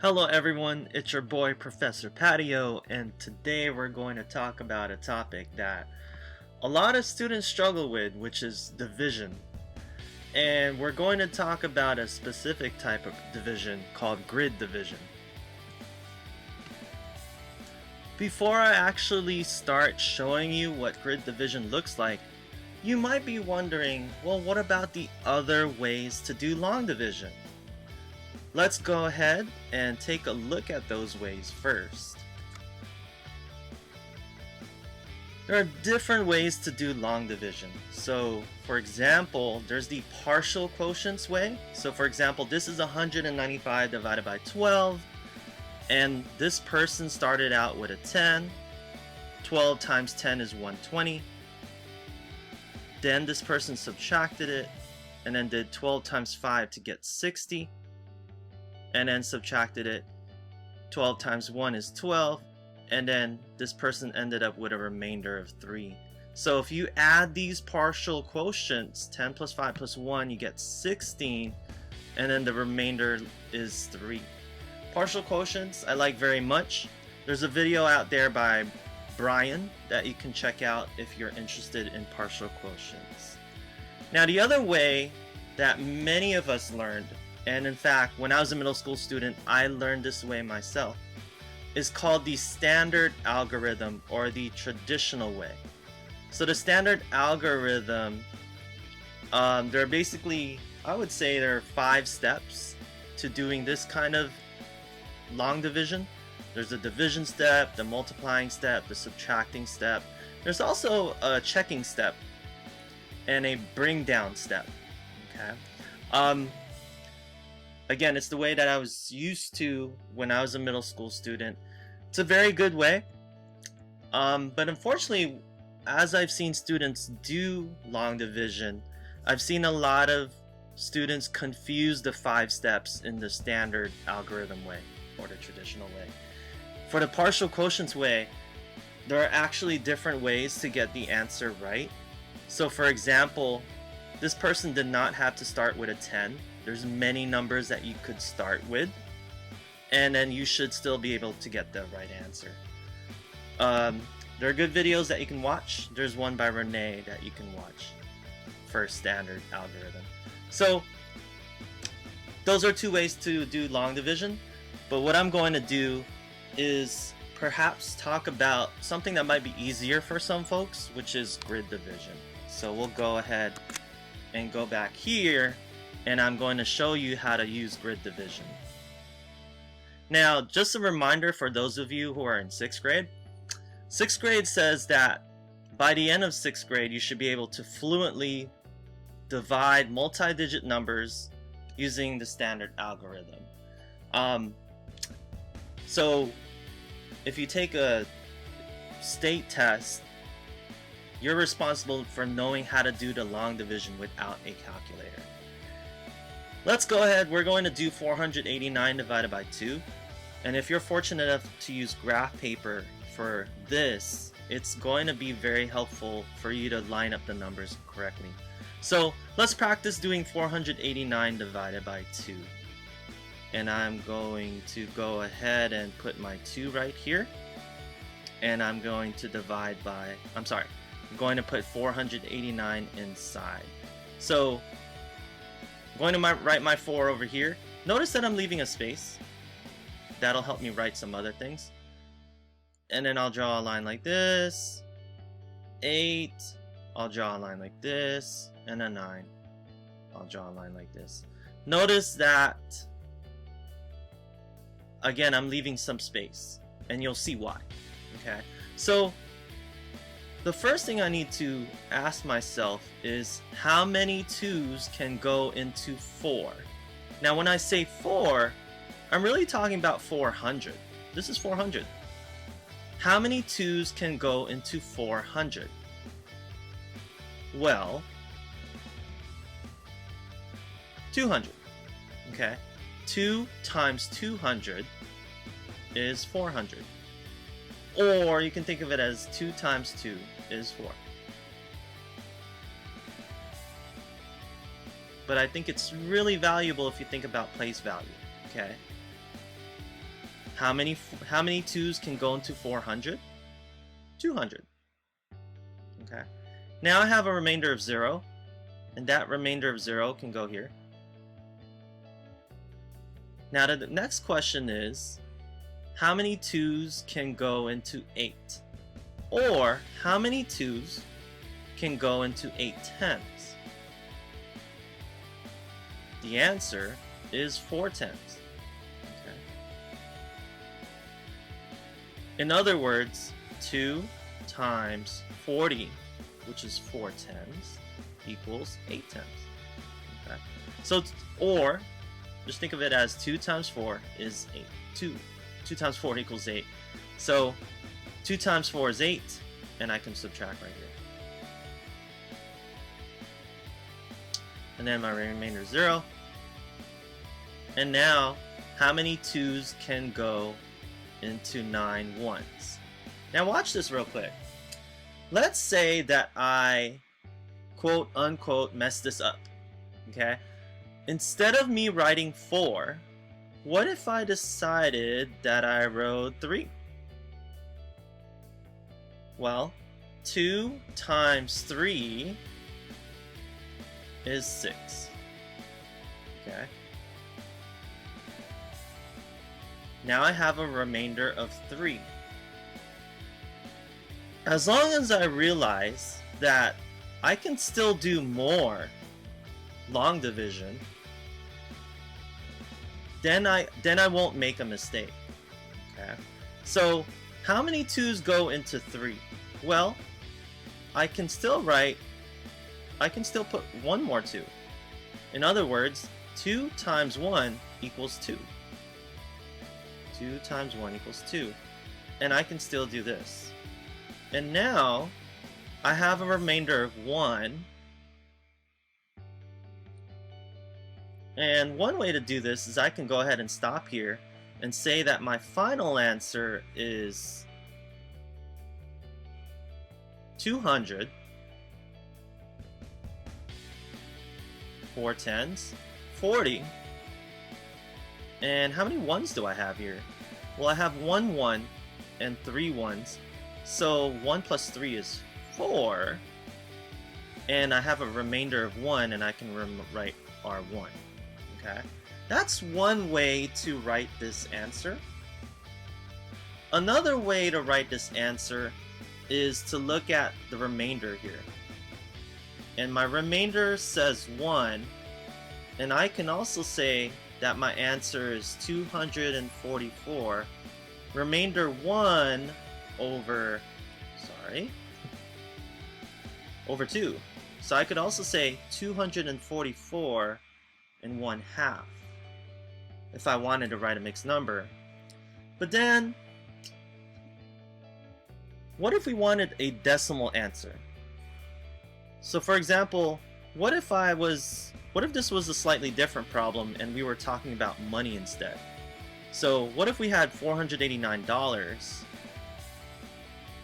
Hello everyone, it's your boy Professor Patio, and today we're going to talk about a topic that a lot of students struggle with, which is division. And we're going to talk about a specific type of division called grid division. Before I actually start showing you what grid division looks like, you might be wondering, well, what about the other ways to do long division? Let's go ahead and take a look at those ways first. There are different ways to do long division. So, for example, there's the partial quotients way. So, for example, this is 195 divided by 12, and this person started out with a 10. 12 times 10 is 120. Then this person subtracted it, and then did 12 times 5 to get 60. And then subtracted it. 12 times 1 is 12, and then this person ended up with a remainder of 3. So if you add these partial quotients, 10 plus 5 plus 1, you get 16, and then the remainder is 3. Partial quotients I like very much. There's a video out there by Brian that you can check out if you're interested in partial quotients. Now the other way that many of us learned, and in fact, when I was a middle school student, I learned this way myself, is called the standard algorithm or the traditional way. So the standard algorithm, there are basically, I would say there are 5 steps to doing this kind of long division. There's a division step, the multiplying step, the subtracting step. There's also a checking step and a bring down step. Okay. Again, it's the way that I was used to when I was a middle school student. It's a very good way. But unfortunately, as I've seen students do long division, I've seen a lot of students confuse the 5 steps in the standard algorithm way or the traditional way. For the partial quotients way, there are actually different ways to get the answer right. So for example, this person did not have to start with a 10. There's many numbers that you could start with, and then you should still be able to get the right answer. There are good videos that you can watch. There's one by Renee that you can watch for standard algorithm. So those are 2 ways to do long division, but what I'm going to do is perhaps talk about something that might be easier for some folks, which is grid division. So we'll go ahead and go back here, and I'm going to show you how to use grid division. Now, just a reminder for those of you who are in 6th grade. 6th grade says that by the end of 6th grade, you should be able to fluently divide multi-digit numbers using the standard algorithm. So, if you take a state test, you're responsible for knowing how to do the long division without a calculator. Let's go ahead. We're going to do 489 divided by 2. And if you're fortunate enough to use graph paper for this, it's going to be very helpful for you to line up the numbers correctly. So let's practice doing 489 divided by 2. And I'm going to go ahead and put my 2 right here. And I'm going to divide by, I'm going to put 489 inside. So I'm going to write my 4 over here. Notice that I'm leaving a space. That'll help me write some other things. And then I'll draw a line like this. 8. I'll draw a line like this. And a 9. I'll draw a line like this. Notice that, again, I'm leaving some space. And you'll see why. Okay? So the first thing I need to ask myself is how many 2's can go into 4? Now when I say 4, I'm really talking about 400. This is 400. How many 2's can go into 400? Well, 200. Okay? 2 times 200 is 400. Or you can think of it as 2 times 2 is 4. But I think it's really valuable if you think about place value. Okay? How many 2's can go into 400? 200. Okay. Now I have a remainder of 0, and that remainder of 0 can go here. Now the next question is, how many 2's can go into 8? Or how many 2's can go into 8 tenths? The answer is 4 tenths. Okay. In other words, 2 times 40, which is 4 tenths, equals 8 tenths. Okay. So, or just think of it as 2 times 4 is 8. 2 times 4 equals 8. So 2 times 4 is 8, and I can subtract right here. And then my remainder is 0. And now, how many 2's can go into 9 1's? Now watch this real quick. Let's say that I quote unquote mess this up. Okay? Instead of me writing 4, what if I decided that I wrote 3? Well, 2 times 3 is 6. Okay? Now I have a remainder of 3. As long as I realize that I can still do more long division, then I won't make a mistake. Okay? So how many 2's go into 3? Well, I can still put one more 2. In other words, 2 times 1 equals 2. 2 times 1 equals 2. And I can still do this. And now I have a remainder of 1. And one way to do this is I can go ahead and stop here and say that my final answer is 200, 4 10's, 40, and how many 1's do I have here? Well, I have 1 1 and 3 1's, so 1 plus 3 is 4, and I have a remainder of 1, and I can write R1. Okay, that's one way to write this answer. Another way to write this answer is to look at the remainder here. And my remainder says 1, and I can also say that my answer is 244. Remainder 1 over 2. So I could also say 244 and 1/2 if I wanted to write a mixed number. But then, what if we wanted a decimal answer? So for example, what if this was a slightly different problem and we were talking about money instead? So what if we had $489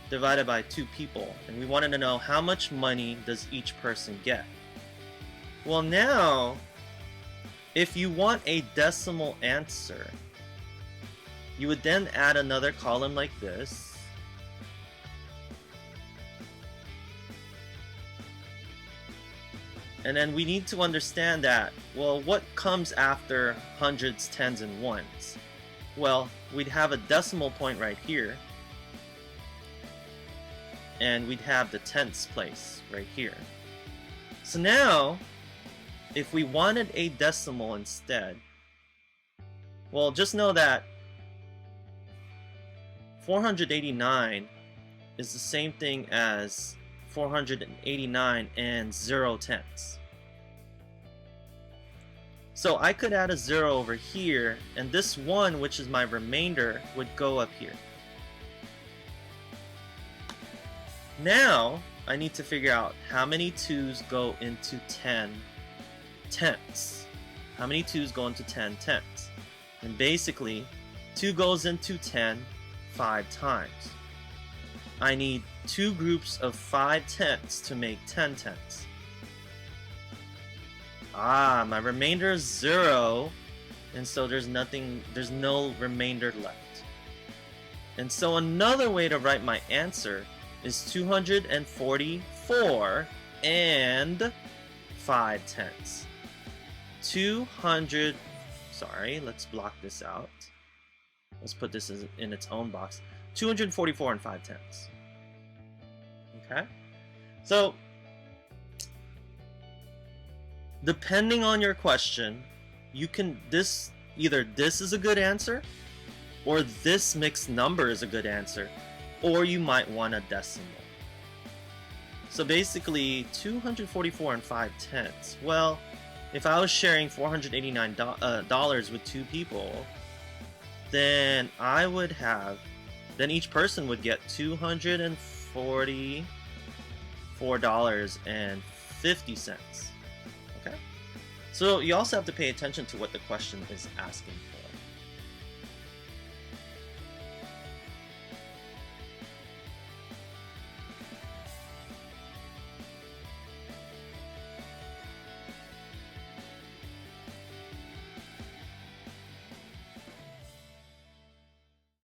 divided by 2 people, and we wanted to know how much money does each person get? Well, now if you want a decimal answer, you would then add another column like this. And then we need to understand that, well, what comes after hundreds, tens, and ones? Well, we'd have a decimal point right here, and we'd have the tenths place right here. So now, if we wanted a decimal instead, well, just know that 489 is the same thing as 489 and 0 tenths. So I could add a 0 over here, and this 1, which is my remainder, would go up here. Now I need to figure out how many 2's go into 10 tenths. How many 2's go into 10 tenths? And basically, 2 goes into 10 5 times. I need 2 groups of 5 tenths to make 10 tenths. My remainder is 0, and so there's no remainder left. And so another way to write my answer is 244 and 5/10. 200, sorry, let's block this out. Let's put this in its own box. 244 and 5/10. Okay? So, depending on your question, you can, either this is a good answer, or this mixed number is a good answer, or you might want a decimal. So basically, 244 and 5/10. Well, if I was sharing $489 with two people, then then each person would get $244.50. Okay? So you also have to pay attention to what the question is asking for.